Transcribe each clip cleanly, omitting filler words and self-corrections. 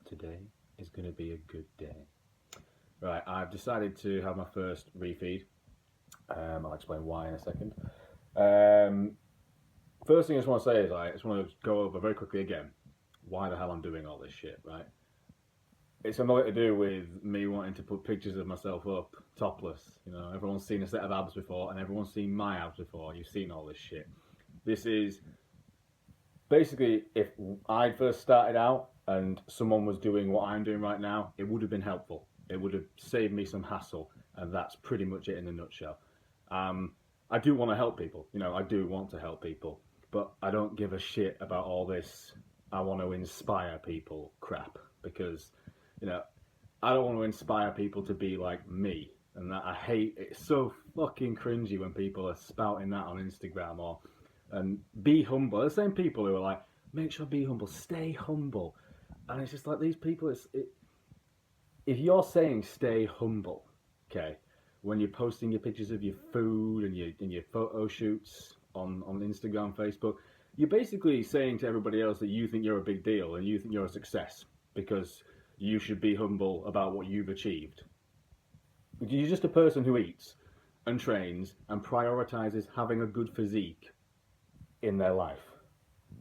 Today is going to be a good day. Right, I've decided to have my first refeed. I'll explain why in a second. First thing I just want to say is I just want to go over very quickly again why the hell I'm doing all this shit, right? It's something to do with me wanting to put pictures of myself up topless. You know, everyone's seen a set of abs before, and everyone's seen my abs before. You've seen all this shit. This is basically, if I first started out and someone was doing what I'm doing right now, it would have been helpful. It would have saved me some hassle, and that's pretty much it in a nutshell. I do want to help people, I do want to help people, but I don't give a shit about all this I want to inspire people crap, because, I don't want to inspire people to be like me, and that I hate, it's so fucking cringy when people are spouting that on Instagram, or and be humble. The same people who are like, make sure be humble, stay humble, and it's just like these people. If you're saying stay humble, okay, when you're posting your pictures of your food and your photo shoots on Instagram, Facebook, you're basically saying to everybody else that you think you're a big deal and you think you're a success because you should be humble about what you've achieved. You're just a person who eats and trains and prioritizes having a good physique in their life.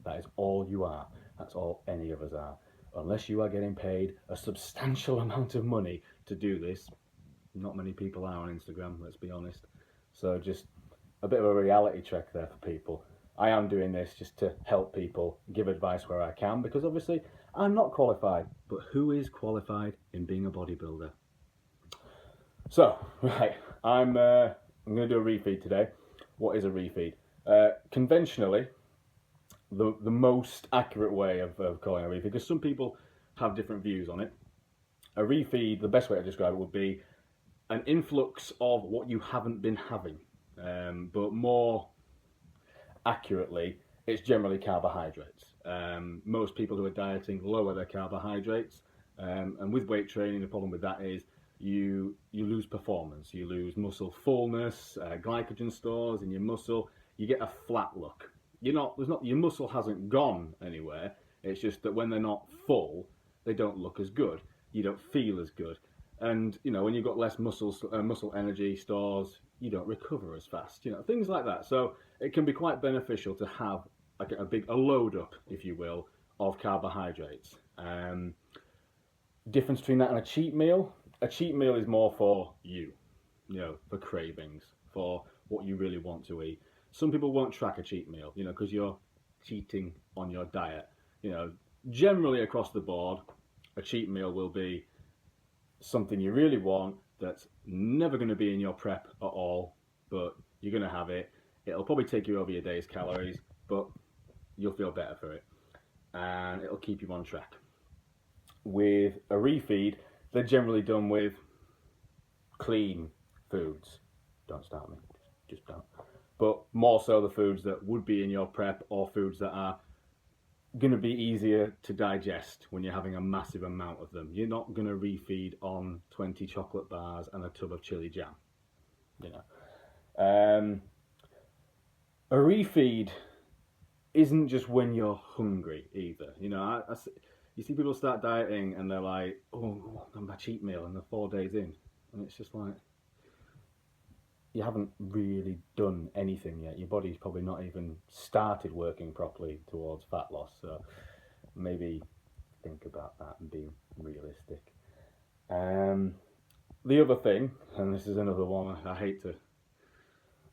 That is all you are. That's all any of us are. Unless you are getting paid a substantial amount of money to do this. Not many people are on Instagram, let's be honest. So just a bit of a reality check there for people. I am doing this just to help people, give advice where I can, because obviously I'm not qualified, but who is qualified in being a bodybuilder? So, right, I'm going to do a refeed today. What is a refeed? Conventionally, the most accurate way of calling a refeed, because some people have different views on it. A refeed, the best way to describe it would be an influx of what you haven't been having, but more accurately, it's generally carbohydrates. Most people who are dieting lower their carbohydrates, and with weight training, the problem with that is you lose performance, you lose muscle fullness, glycogen stores in your muscle. You get a flat look. Your muscle hasn't gone anywhere. It's just that when they're not full, they don't look as good. You don't feel as good. And, when you've got less muscle energy stores, you don't recover as fast. Things like that. So it can be quite beneficial to have like a load up, if you will, of carbohydrates. Difference between that and a cheat meal. A cheat meal is more for you, for cravings, for what you really want to eat. Some people won't track a cheat meal, because you're cheating on your diet. Generally across the board, a cheat meal will be something you really want that's never going to be in your prep at all, but you're going to have it. It'll probably take you over your day's calories, but you'll feel better for it, and it'll keep you on track. With a refeed, they're generally done with clean foods. Don't start me, just don't. But more so the foods that would be in your prep, or foods that are going to be easier to digest when you're having a massive amount of them. You're not going to refeed on 20 chocolate bars and a tub of chili jam. A refeed isn't just when you're hungry either. You see people start dieting and they're like, oh, I'm my cheat meal, and they're 4 days in. And it's just like, you haven't really done anything yet. Your body's probably not even started working properly towards fat loss. So maybe think about that and be realistic. The other thing, and this is another one, I hate to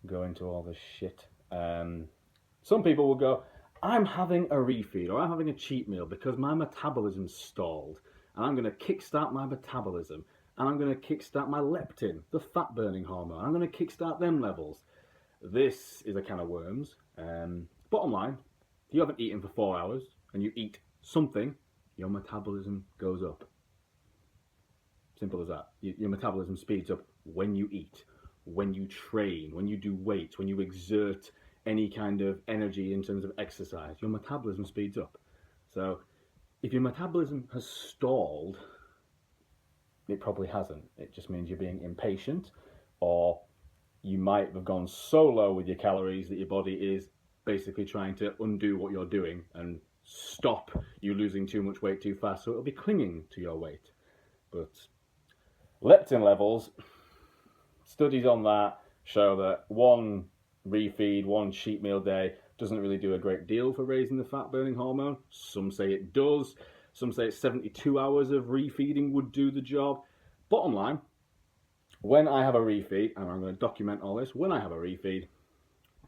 go into all this shit. Some people will go, I'm having a refeed or I'm having a cheat meal because my metabolism's stalled, and I'm going to kickstart my metabolism. And I'm going to kickstart my leptin, the fat burning hormone. I'm going to kickstart them levels. This is a can of worms. Bottom line, if you haven't eaten for 4 hours and you eat something, your metabolism goes up. Simple as that. Your metabolism speeds up when you eat, when you train, when you do weights, when you exert any kind of energy in terms of exercise. Your metabolism speeds up. So if your metabolism has stalled, it probably hasn't. It just means you're being impatient, or you might have gone so low with your calories that your body is basically trying to undo what you're doing and stop you losing too much weight too fast, so it'll be clinging to your weight. But leptin levels, studies on that show that one refeed, one cheat meal day doesn't really do a great deal for raising the fat burning hormone. Some say it does. Some say 72 hours of refeeding would do the job. Bottom line, when I have a refeed, and I'm going to document all this, when I have a refeed,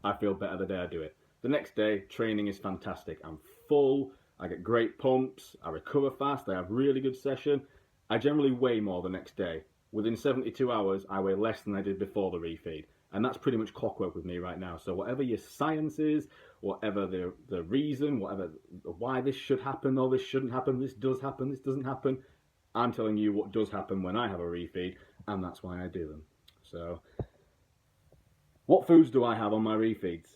I feel better the day I do it. The next day, training is fantastic. I'm full, I get great pumps, I recover fast, I have really good session. I generally weigh more the next day. Within 72 hours, I weigh less than I did before the refeed. And that's pretty much clockwork with me right now. So whatever your science is, whatever the reason, whatever why this should happen or this shouldn't happen, this does happen, this doesn't happen, I'm telling you what does happen when I have a refeed, and that's why I do them. So, what foods do I have on my refeeds?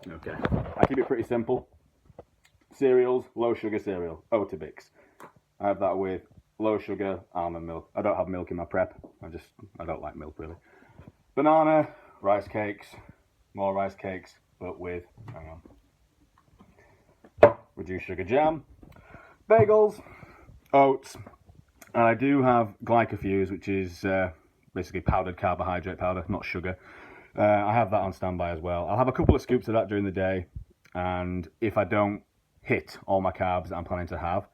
Okay, I keep it pretty simple. Cereals, low sugar cereal, Oatabix. I have that with low sugar almond milk. I don't have milk in my prep. I don't like milk really. Banana, rice cakes, more rice cakes, but with, hang on, reduced sugar jam, bagels, oats, and I do have glycofuse, which is basically powdered carbohydrate powder, not sugar. I have that on standby as well. I'll have a couple of scoops of that during the day, and if I don't hit all my carbs that I'm planning to have,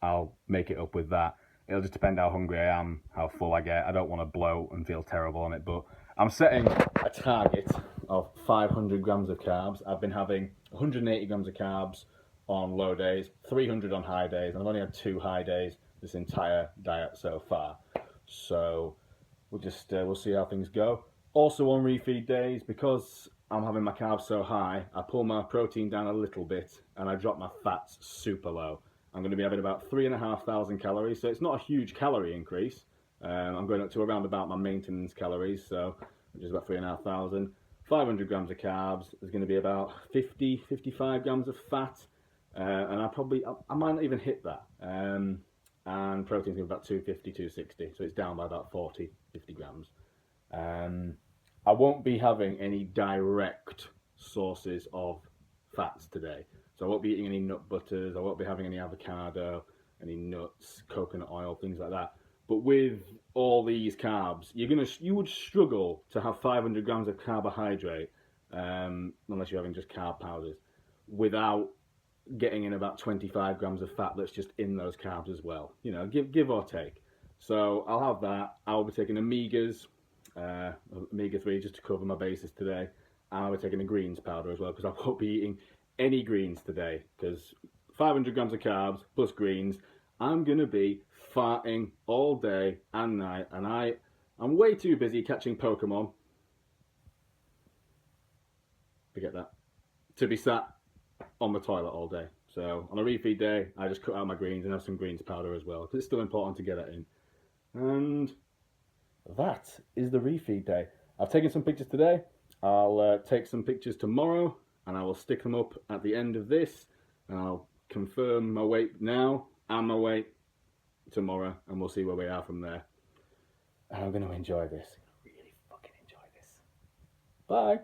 I'll make it up with that. It'll just depend how hungry I am, how full I get. I don't want to bloat and feel terrible on it, but I'm setting a target of 500 grams of carbs. I've been having 180 grams of carbs on low days, 300 on high days, and I've only had 2 high days this entire diet so far. So we'll see how things go. Also on refeed days, because I'm having my carbs so high, I pull my protein down a little bit and I drop my fats super low. I'm going to be having about 3,500 calories, so it's not a huge calorie increase. I'm going up to around about my maintenance calories, so which is about 3,500. 500 grams of carbs. There's going to be about 55 grams of fat, and I might not even hit that. And protein's going to be about 250, 260, so it's down by about 40, 50 grams. I won't be having any direct sources of fats today. So I won't be eating any nut butters, I won't be having any avocado, any nuts, coconut oil, things like that. But with all these carbs, you would struggle to have 500 grams of carbohydrate, unless you're having just carb powders, without getting in about 25 grams of fat that's just in those carbs as well. You know, give or take. So I'll have that. I'll be taking Omegas, Omega-3 just to cover my bases today. And I'll be taking a greens powder as well, because I won't be eating any greens today, because 500 grams of carbs plus greens, I'm going to be farting all day and night, and I'm way too busy catching Pokemon, forget that, to be sat on the toilet all day. So on a refeed day, I just cut out my greens and have some greens powder as well, because it's still important to get that in. And that is the refeed day. I've taken some pictures today. I'll take some pictures tomorrow, and I will stick them up at the end of this, and I'll confirm my weight now and my weight tomorrow, and we'll see where we are from there. And I'm going to enjoy this. Really fucking enjoy this. Bye.